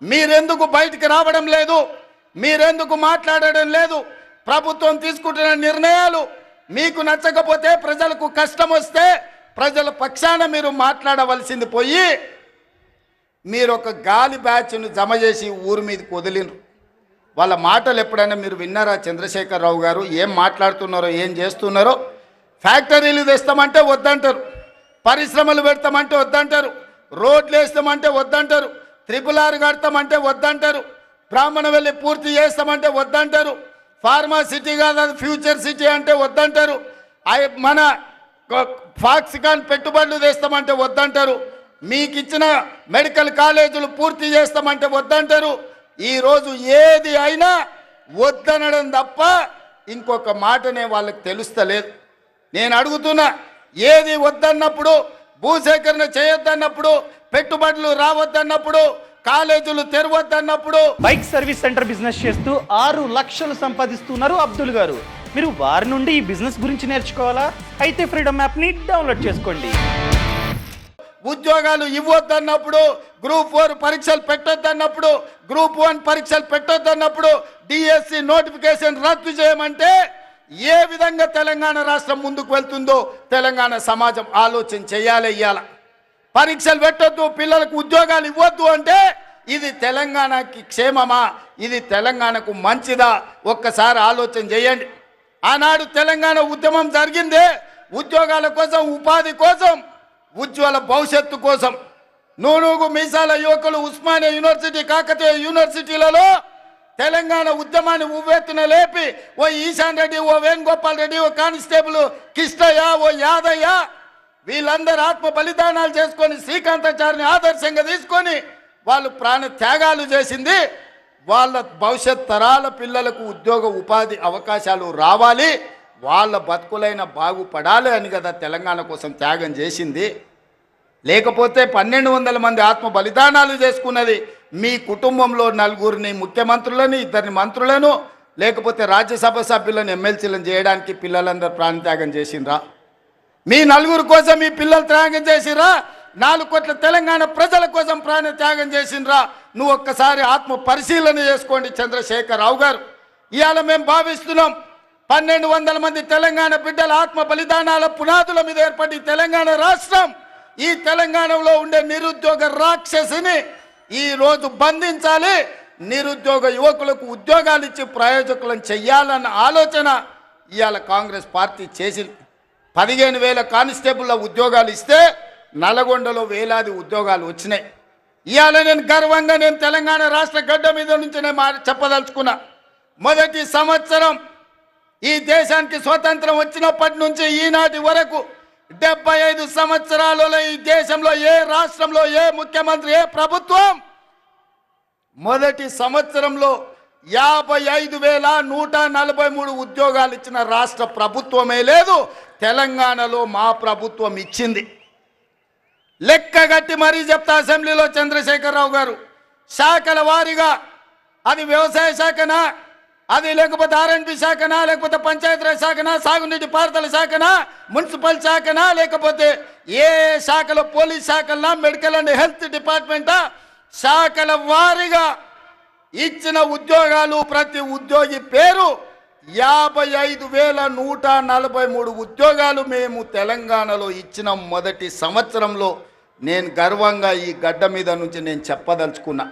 మీరెందుకు బయటికి రావడం లేదు? మీరెందుకు మాట్లాడడం లేదు? ప్రభుత్వం తీసుకుంటున్న నిర్ణయాలు మీకు నచ్చకపోతే, ప్రజలకు కష్టం వస్తే ప్రజల పక్షాన మీరు మాట్లాడవలసింది పోయి మీరు ఒక గాలి బ్యాచ్ను జమ చేసి ఊరి మీదకి వదిలినరు. వాళ్ళ మాటలు ఎప్పుడైనా మీరు విన్నారా? చంద్రశేఖరరావు గారు ఏం మాట్లాడుతున్నారో, ఏం చేస్తున్నారో? ఫ్యాక్టరీలు తెస్తామంటే వద్దంటారు, పరిశ్రమలు పెడతామంటే వద్దంటారు, రోడ్లు వేస్తామంటే వద్దంటారు, RRR కడతామంటే వద్దంటారు, బ్రాహ్మణవెల్లి పూర్తి చేస్తామంటే వద్దంటారు, ఫార్మా సిటీ కాదు అది ఫ్యూచర్ సిటీ అంటే వద్దంటారు, మన ఫాక్సికాన్ పెట్టుబడులు తెస్తామంటే వద్దంటారు, మీకు ఇచ్చిన మెడికల్ కాలేజీలు పూర్తి చేస్తామంటే వద్దంటారు. ఈరోజు ఏది అయినా వద్దనడం తప్ప ఇంకొక మాటనే వాళ్ళకి తెలుస్తలేదు. నేను అడుగుతున్నా, ఏది వద్దన్నప్పుడు, భూసేకరణ చేయొద్దన్నప్పుడు, పెట్టుబడులు రావద్దన్నప్పుడు, కాలేజీలు తెరవద్దన్నప్పుడు, బైక్ సర్వీస్ సెంటర్ బిజినెస్ చేస్తూ 6 లక్షలు సంపాదిస్తున్నారు అబ్దుల్ గారు. మీరు వారి నుండి ఈ బిజినెస్ గురించి నేర్చుకోవాలా? అయితే ఫ్రీడమ్ యాప్ని డౌన్లోడ్ చేసుకోండి. ఉద్యోగాలు ఇవ్వద్దన్నప్పుడు, గ్రూప్ 4 పరీక్షలు పెట్టొద్దన్నప్పుడు, గ్రూప్ 1 పరీక్షలు పెట్టొద్దన్నప్పుడు, డిఎస్సి నోటిఫికేషన్ రద్దు చేయమంటే ఏ విధంగా తెలంగాణ రాష్ట్రం ముందుకు వెళ్తుందో తెలంగాణ సమాజం ఆలోచన చేయాలి. ఇయ్యాల పరీక్షలు పెట్టొద్దు, పిల్లలకు ఉద్యోగాలు ఇవ్వద్దు అంటే ఇది తెలంగాణకి క్షేమమా? ఇది తెలంగాణకు మంచిదా? ఒక్కసారి ఆలోచన చేయండి. ఆనాడు తెలంగాణ ఉద్యమం జరిగిందే ఉద్యోగాల కోసం, ఉపాధి కోసం, ఉజ్వల భవిష్యత్తు కోసం. నూనూగు మీసాల యువకులు ఉస్మానియా యూనివర్సిటీ, కాకతీయ యూనివర్సిటీలలో తెలంగాణ ఉద్యమాన్ని ఉవ్వెత్తున లేపి ఓ ఈశాన్ రెడ్డి, ఓ వేణుగోపాల్ రెడ్డి, ఓ కానిస్టేబుల్ కిష్టయ్య, ఓ యాదయ్య వీళ్ళందరూ ఆత్మ బలిదానాలు చేసుకొని శ్రీకాంతాచారిని ఆదర్శంగా తీసుకొని వాళ్ళు ప్రాణ త్యాగాలు చేసింది వాళ్ళ భవిష్యత్ తరాల పిల్లలకు ఉద్యోగ ఉపాధి అవకాశాలు రావాలి, వాళ్ళ బతుకులైన బాగుపడాలి అని కదా తెలంగాణ కోసం త్యాగం చేసింది. లేకపోతే 1200 మంది ఆత్మ బలిదానాలు చేసుకున్నది మీ కుటుంబంలో 4 ముఖ్యమంత్రులని, 2 మంత్రులను, లేకపోతే రాజ్యసభ సభ్యులను, ఎమ్మెల్సీలను చేయడానికి పిల్లలందరూ ప్రాణత్యాగం చేసిండ్రా? మీ 4 కోసం మీ పిల్లలు త్యాగం చేసిరా? 4 కోట్ల తెలంగాణ ప్రజల కోసం ప్రాణత్యాగం చేసిండ్రా? నువ్వు ఒక్కసారి ఆత్మ పరిశీలన చేసుకోండి చంద్రశేఖరరావు గారు. ఇవాళ మేము భావిస్తున్నాం 1200 మంది తెలంగాణ బిడ్డల ఆత్మ బలిదానాల పునాదుల మీద ఏర్పడి తెలంగాణ రాష్ట్రం, ఈ తెలంగాణలో ఉండే నిరుద్యోగ రాక్షసిని ఈరోజు బంధించాలి, నిరుద్యోగ యువకులకు ఉద్యోగాలు ఇచ్చి ప్రయోజకులను చెయ్యాలన్న ఆలోచన ఇవాళ కాంగ్రెస్ పార్టీ చేసింది. 15,000 కానిస్టేబుల్ల ఉద్యోగాలు ఇస్తే నల్గొండలో వేలాది ఉద్యోగాలు వచ్చినాయి. ఇవాళ నేను గర్వంగా తెలంగాణ రాష్ట్ర గడ్డ మీద నుంచి నేను చెప్పదలుచుకున్నా, మొదటి సంవత్సరం ఈ దేశానికి స్వతంత్రం వచ్చినప్పటి నుంచి ఈనాటి వరకు 75 సంవత్సరాలలో ఈ దేశంలో ఏ రాష్ట్రంలో ఏ ముఖ్యమంత్రి, ఏ ప్రభుత్వం మొదటి సంవత్సరంలో 55,143 ఉద్యోగాలు ఇచ్చిన రాష్ట్ర ప్రభుత్వమే లేదు. తెలంగాణలో మా ప్రభుత్వం ఇచ్చింది. లెక్కగట్టి మరీ చెప్తా అసెంబ్లీలో చంద్రశేఖరరావు గారు, శాఖల వారీగా అది వ్యవసాయ శాఖనా, అది లేకపోతే R&B శాఖనా, లేకపోతే పంచాయతీరాజ్ శాఖనా, సాగునీటి పారుదల శాఖనా, మున్సిపల్ శాఖనా, లేకపోతే ఏ శాఖలో, పోలీస్ శాఖలనా, మెడికల్ అండ్ హెల్త్ డిపార్ట్మెంటా, శాఖల వారీగా ఇచ్చిన ఉద్యోగాలు ప్రతి ఉద్యోగి పేరు 55,143 ఉద్యోగాలు మేము తెలంగాణలో ఇచ్చిన మొదటి సంవత్సరంలో నేను గర్వంగా ఈ గడ్డ మీద నుంచి నేను చెప్పదలుచుకున్నా.